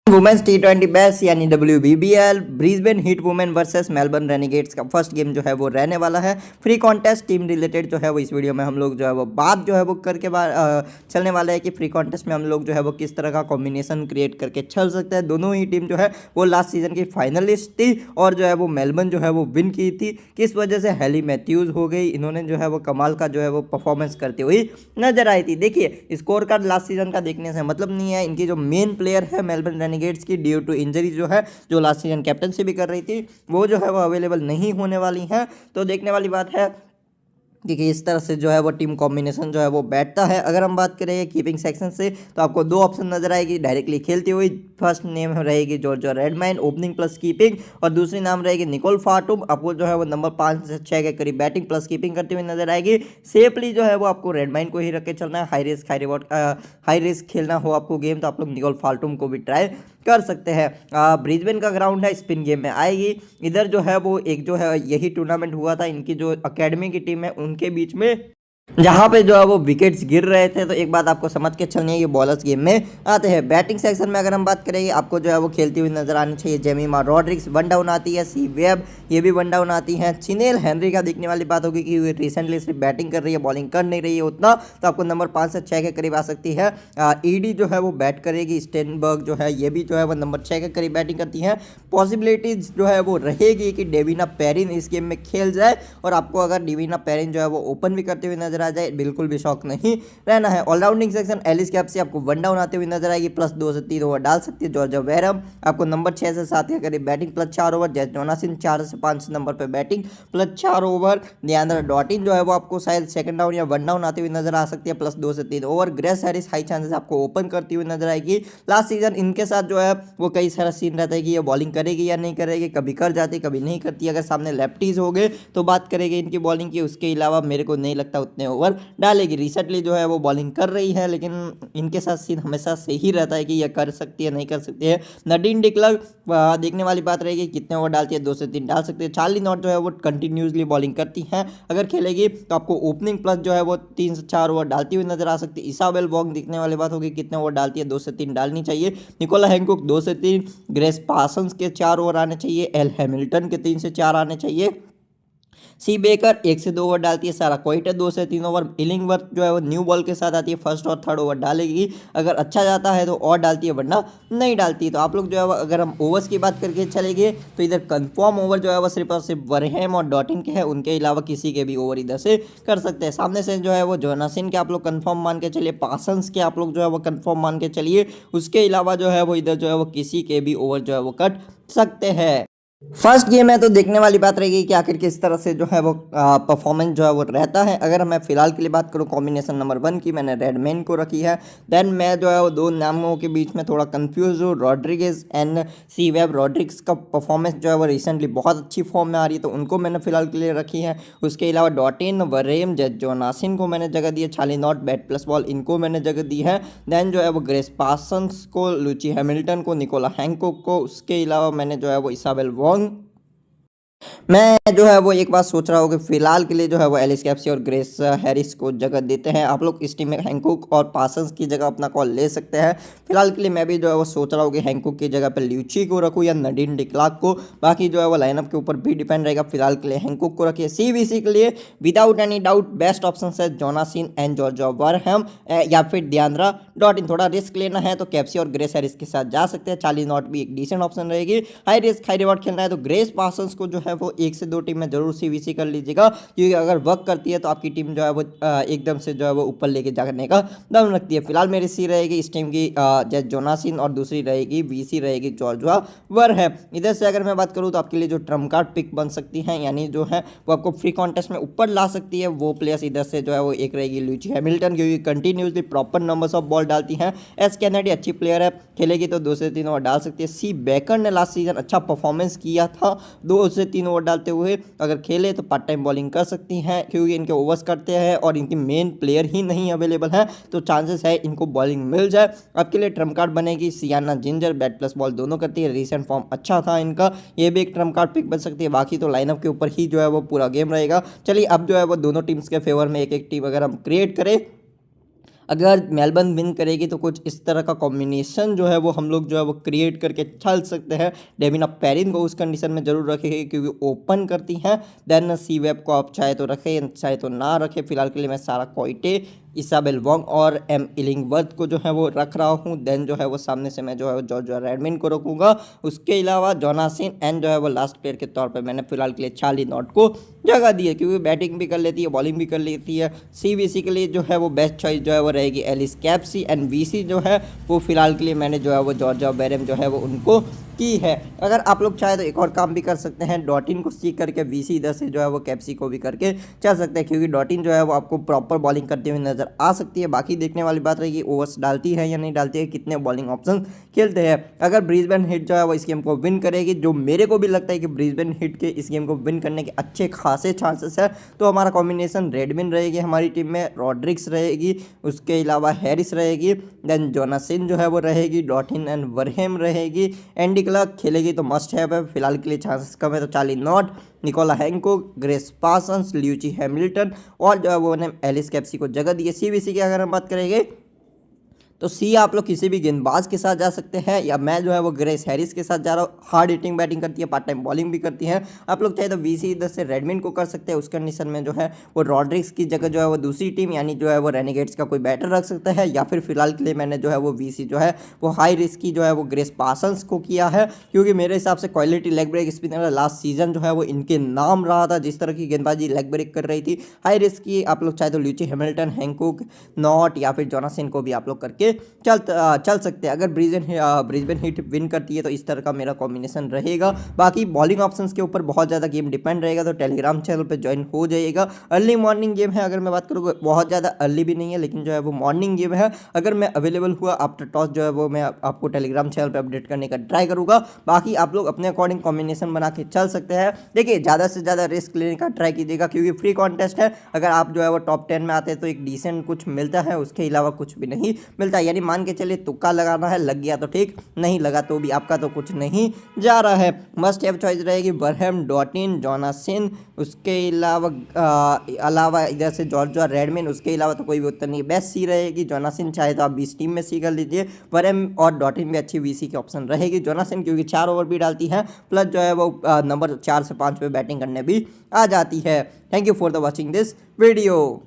Women's टी20 best यानी WBBL Brisbane heat women versus Melbourne Renegades का first game जो है वो रहने वाला है। फ्री कॉन्टेस्ट टीम रिलेटेड जो है वो इस वीडियो में हम लोग जो है वो बात जो है वो करके चलने वाला है कि फ्री कॉन्टेस्ट में हम लोग जो है वो किस तरह का कॉम्बिनेशन क्रिएट करके चल सकते हैं। दोनों ही टीम जो है वो लास्ट सीजन की फाइनलिस्ट थी और जो है वो मेलबर्न जो है वो विन की थी। किस वजह से हेली मैथ्यूज हो गई, इन्होंने जो है वो कमाल का जो है वो परफॉर्मेंस करती हुई नजर आई थी। देखिए स्कोर कार्ड लास्ट सीजन का देखने से मतलब नहीं है, इनकी जो मेन प्लेयर है मेलबर्न रेनिगेट्स की ड्यू टू इंजरी जो है, जो लास्ट सीजन कैप्टनसी भी कर रही थी, वो जो है वो अवेलेबल नहीं होने वाली हैं। तो देखने वाली बात है कि इस तरह से जो है वो टीम कॉम्बिनेशन जो है वो बैठता है। अगर हम बात करें कीपिंग सेक्शन से तो आपको दो ऑप्शन नजर आएगी डायरेक्टली खेलती हुई। फर्स्ट नेम रहेगी जॉर्जिया रेडमाइन ओपनिंग प्लस कीपिंग और दूसरी नाम रहेगी निकोल फाटुम। आपको जो है वो नंबर 5 से 6 के करीब बैटिंग प्लस कीपिंग करती हुई नजर आएगी। सेफली जो है वो आपको रेडमाइन को ही रख के चलना है। हाई रिस्क खेलना हो आपको गेम तो आप लोग निकोल फाटुम को भी ट्राई कर सकते हैं। ब्रिस्बेन का ग्राउंड है, स्पिन गेम में आएगी। इधर जो है वो एक जो है यही टूर्नामेंट हुआ था इनकी जो अकेडमी की टीम है उनके बीच में, जहां पे जो है वो विकेट्स गिर रहे थे। तो एक बात आपको समझ के चलनी है, ये बॉलर्स गेम में आते हैं। बैटिंग सेक्शन में अगर हम बात करेंगे आपको जो है वो खेलती हुई नजर आनी चाहिए जेमिमा रॉड्रिग्स, वन डाउन आती है। सी वेब ये भी वन डाउन आती है। चिनेल हेनरी का देखने वाली बात होगी कि रिसेंटली सिर्फ बैटिंग कर रही है, बॉलिंग कर नहीं रही है उतना, तो आपको नंबर 5 से 6 के करीब आ सकती है। ईडी जो है वो बैट करेगी। स्टेनबर्ग जो है ये भी जो है वो नंबर 6 के करीब बैटिंग करती है। पॉसिबिलिटीज जो है वो रहेगी कि डेविना पेरिन इस गेम में खेल जाए और आपको अगर डेविना पेरिन जो है वो ओपन भी करते हुए नजर आ जाए बिल्कुल भी शौक नहीं रहना है। ऑलराउंडिंग सेक्शन एलिस कैप्सी आपको वन डाउन आते हुए नजर आएगी, प्लस 2 से 3 ओवर डाल सकती है। जॉर्जिया वेरम आपको नंबर 6 से 7 के करीब batting plus 4 over. Jess Jonassen 4 से 5 नंबर पर batting plus 4 over. Leander Dottin जो है वो आपको शायद सेकंड डाउन या वन डाउन आते हुए नजर आ सकती है, प्लस 2 से 3 over. Grace Harris high chances आपको ओपन करती हुई नजर आएगी। लास्ट सीजन इनके साथ जो है वो कई सारा सीन रहता है कि ये बॉलिंग करेगी या नहीं करेगी, कभी कर जाती कभी नहीं करती। अगर सामने लेफ्टीज हो गए तो बात करेगी इनकी बॉलिंग की, उसके अलावा मेरे को नहीं लगता उतने ओवर डालेगी। रिसेंटली जो है वो बॉलिंग कर रही है लेकिन इनके साथ सीन हमेशा से ही रहता है कि ये कर सकती है नहीं कर सकती है। नडीन डिक्लर्क देखने वाली बात रहेगी कितने ओवर डालती है, 2 से 3 डाल सकती है। चार्ली नॉट जो है वो कंटिन्यूसली बॉलिंग करती हैं, अगर खेलेगी तो आपको ओपनिंग प्लस जो है वो 3 से 4 ओवर डालती हुई नजर आ सकती है। इसाबेल वॉन्ग दिखने वाली बात होगी कितने ओवर डालती है, 2 से 3 डालनी चाहिए। निकोला हैंकॉक 2 से 3, ग्रेस पार्सन्स के 4 ओवर आने चाहिए। एल हैमिल्टन के 3 से 4 आने चाहिए। सी बेकर 1 से 2 ओवर डालती है। सारा कोइटे 2 से 3 ओवर। इलिंगवर्थ जो है वो न्यू बॉल के साथ आती है, फर्स्ट और थर्ड ओवर डालेगी, अगर अच्छा जाता है तो और डालती है वरना नहीं डालती। तो आप लोग जो है अगर हम ओवर्स की बात करके चलेंगे तो इधर कंफर्म ओवर जो है वो सिर्फ और सिर्फ वरहेम और डॉटिन के हैं, उनके अलावा किसी के भी ओवर इधर से कर सकते हैं। सामने से जो है वो जोनासन के आप लोग कंफर्म मान के चलिए, पार्सन्स के आप लोग जो है वो कंफर्म मान के चलिए, उसके अलावा जो है वो इधर जो है वो किसी के भी ओवर जो है वो कट सकते हैं। फर्स्ट गेम है तो देखने वाली बात रहेगी कि आखिर किस तरह से जो है वो परफॉर्मेंस जो है वो रहता है। अगर मैं फिलहाल के लिए बात करूं कॉम्बिनेशन नंबर 1 की, मैंने रेडमैन को रखी है। देन मैं जो है वो दो नामों के बीच में थोड़ा कंफ्यूज हूँ, रॉड्रिगेज एंड सी वेब। रॉड्रिग्स का परफॉर्मेंस जो है वो रिसेंटली बहुत अच्छी फॉर्म में आ रही है तो उनको मैंने फिलहाल के लिए रखी है। उसके अलावा डॉटिन, वरेम, जेस जोनासन को मैंने जगह दी है। Charlie not, bat plus ball इनको मैंने जगह दी है। देन जो है वो ग्रेस पार्सन्स को, लूची हैमिल्टन को, निकोला हैंकॉक को, उसके अलावा मैंने जो है वो इसाबेल वॉन्ग। मैं जो है वो एक बात सोच रहा हूँ कि फिलहाल के लिए जो है वो एलिस कैप्सी और ग्रेस हैरिस को जगह देते हैं। आप लोग इस टीम में हैंकॉक और पार्सन्स की जगह अपना कॉल ले सकते हैं। फिलहाल के लिए मैं भी जो है वो सोच रहा हूँ कि हैंकॉक की जगह पर ल्यूची को रखूँ या नडीन डिक्लार्क को। बाकी जो है वो लाइनअप के ऊपर भी डिपेंड रहेगा। फिलहाल के लिए हैंकॉक को रखिए। सीबीसी के लिए without any doubt best option है जोनासन एंड जॉर्जिया वरहम या फिर डियांड्रा डॉटिन। थोड़ा रिस्क लेना है तो कैप्सी और ग्रेस हैरिस के साथ जा सकते हैं। चार्ली नॉट भी एक डिसेंट ऑप्शन रहेगी। हाई रिस्क हाई रिवॉर्ड खेलना है तो ग्रेस पार्सन्स को जो है वो 1 से 2 टीम में जरूर सीवीसी कर लीजिएगा, क्योंकि अगर वर्क करती है तो आपकी टीम जो है वो एकदम से जो है वो ऊपर लेके जाने का दम रखती है। फिलहाल मेरी सी रहेगी इस टीम की जेस जोनासन और दूसरी रहेगी वीसी रहेगी जॉर्जिया वरहम। इधर से अगर मैं बात करूँ तो आपके लिए जो ट्रम्प कार्ड पिक बन सकती हैं, यानी जो है वो आपको फ्री कॉन्टेस्ट में ऊपर ला सकती है, वो प्लेयर्स इधर से जो है वो एक रहेगी लूची हैमिल्टन, क्योंकि continuously proper numbers of ball डालती हैं। एस कैनेडी अच्छी प्लेयर है, खेलेगी तो 2 से 3 ओवर डाल सकती है। सी बेकर ने लास्ट सीजन अच्छा परफॉर्मेंस किया था, 2 से 3 ओवर डालते हुए अगर खेले तो पार्ट टाइम बॉलिंग कर सकती हैं, क्योंकि इनके ओवर्स करते हैं और इनकी मेन प्लेयर ही नहीं अवेलेबल है तो चांसेस है इनको बॉलिंग मिल जाए। आपके लिए ट्रम्प कार्ड बनेगी सियाना जिंजर, बैट प्लस बॉल दोनों करती है, रिसेंट फॉर्म अच्छा था इनका, ये भी एक ट्रम्प कार्ड पिक बन सकती है। बाकी तो लाइनअप के ऊपर ही जो है वो पूरा गेम रहेगा। चलिए अब जो है वो दोनों टीम्स के फेवर में एक एक टीम अगर हम क्रिएट करें अगर मेलबर्न विन करेगी तो कुछ इस तरह का कॉम्बिनेशन जो है वो हम लोग जो है वो क्रिएट करके चल सकते हैं। डेविना पेरिन को उस कंडीशन में जरूर रखेगी क्योंकि ओपन करती हैं। देन सी वेब को आप चाहे तो रखें चाहे तो ना रखें। फिलहाल के लिए मैं सारा कोइटे, इसाबेल वोंग और एम इलिंगवर्थ को जो है वो रख रहा हूँ। देन जो है वो सामने से मैं जो है वो जॉर्जिया रेडमिन को रखूँगा। उसके अलावा जोनासिन एंड जो है वो लास्ट प्लेयर के तौर पर मैंने फिलहाल के लिए चार्ली नॉट को जगह दी है क्योंकि बैटिंग भी कर लेती है, बॉलिंग भी कर लेती है। CVC के लिए जो है वो बेस्ट चॉइस जो है वो रहेगी एलिस कैप्सी। एंड VC जो है वो फिलहाल के लिए मैंने जो है वो जॉर्जिया बेरेम जो है वो उनको की है। अगर आप लोग चाहे तो एक और काम भी कर सकते हैं, डॉटिन को सी करके VC इधर से जो है वो कैप्सी को भी करके चल सकते हैं क्योंकि डॉटिन जो है वो आपको प्रॉपर बॉलिंग करते हुए नजर आ सकती है। बाकी देखने वाली बात रहेगी ओवर्स डालती है या नहीं डालती है, कितने बॉलिंग ऑप्शन खेलते हैं। अगर ब्रिस्बेन हिट जो है वो इस गेम को विन करेगी, जो मेरे को भी लगता है कि ब्रिस्बेन हिट के इस गेम को विन करने के अच्छे खासे चांसेस है, तो हमारा कॉम्बिनेशन रेडमिन रहेगी हमारी टीम में, रॉड्रिक्स रहेगी, उसके अलावा हैरिस रहेगी, देन जोनासिन जो है वो रहेगी, डॉटिन एंड वरहेम रहेगी, एंडी क्लर्क खेलेगी तो मस्ट है। फिलहाल के लिए चांसेस कम है तो Charlie Knott, Nicola Hancock, Grace Parsons, Lucy Hamilton और जो है वो ने एलिस कैप्सी को जगह दी है। CVC की अगर हम बात करेंगे तो सी आप लोग किसी भी गेंदबाज के साथ जा सकते हैं, या मैं जो है वो ग्रेस हैरिस के साथ जा रहा हूँ। हार्ड हिटिंग बैटिंग करती है, पार्ट टाइम बॉलिंग भी करती है। आप लोग चाहे तो VC इधर से रेडमिन को कर सकते हैं। उस कंडीशन में जो है वो रॉड्रिक्स की जगह जो है वो दूसरी टीम यानी जो है वो रेनेगेट्स का कोई बैटर रख सकता है, या फिर फिलहाल के लिए मैंने जो है वो VC जो है वो हाई रिस्क की जो है वो ग्रेस पार्सन्स को किया है क्योंकि मेरे हिसाब से quality leg break spinner last season जो है वो इनके नाम रहा था। जिस तरह की गेंदबाजी लेग ब्रेक कर रही थी हाई रिस्क की, आप लोग चाहे तो ल्यूची हैमिल्टन, हैंकोक, नॉट या फिर जोनासिन को भी आप लोग करके चल सकते हैं। अगर ब्रिस्बेन हिट विन करती है तो इस तरह का मेरा कॉम्बिनेशन रहेगा। बाकी बॉलिंग ऑप्शंस के ऊपर बहुत ज़्यादा गेम डिपेंड रहेगा, तो टेलीग्राम चैनल पे ज्वाइन हो जाइएगा। अर्ली मॉर्निंग गेम है, अगर मैं बात करूँ बहुत ज़्यादा अर्ली भी नहीं है लेकिन जो है वो मॉर्निंग गेम है। अगर मैं अवेलेबल हुआ आफ्टर टॉस जो है वो मैं आपको टेलीग्राम चैनल पर अपडेट करने का ट्राई करूँगा। बाकी आप लोग अपने अकॉर्डिंग कॉम्बिनेशन बना के चल सकते हैं। देखिए ज़्यादा से ज़्यादा रिस्क लेने का ट्राई कीजिएगा क्योंकि फ्री कॉन्टेस्ट है। अगर आप जो है वो टॉप 10 में आते हैं तो एक डिसेंट कुछ मिलता है, उसके अलावा कुछ भी नहीं मिलता। यानी मान के चलिए तुक्का लगाना है, लग गया तो ठीक, नहीं लगा तो भी आपका तो कुछ नहीं जा रहा है। मस्ट हैव चॉइस रहेगी वरहेम, डॉटिन, जोनासिन, उसके अलावा इधर से जॉर्जिया रेडमिन, उसके अलावा तो कोई भी उत्तर नहीं। बेस्ट सी रहेगी जोनासिन, चाहे तो आप 20 टीम में सी कर लीजिए। वरहेम और डॉटिन भी अच्छी VC की ऑप्शन रहेगी। जोनासिन क्योंकि 4 ओवर भी डालती है, प्लस जो है वो नंबर 4 से 5 पे बैटिंग करने भी आ जाती है। Thank you for the watching this video.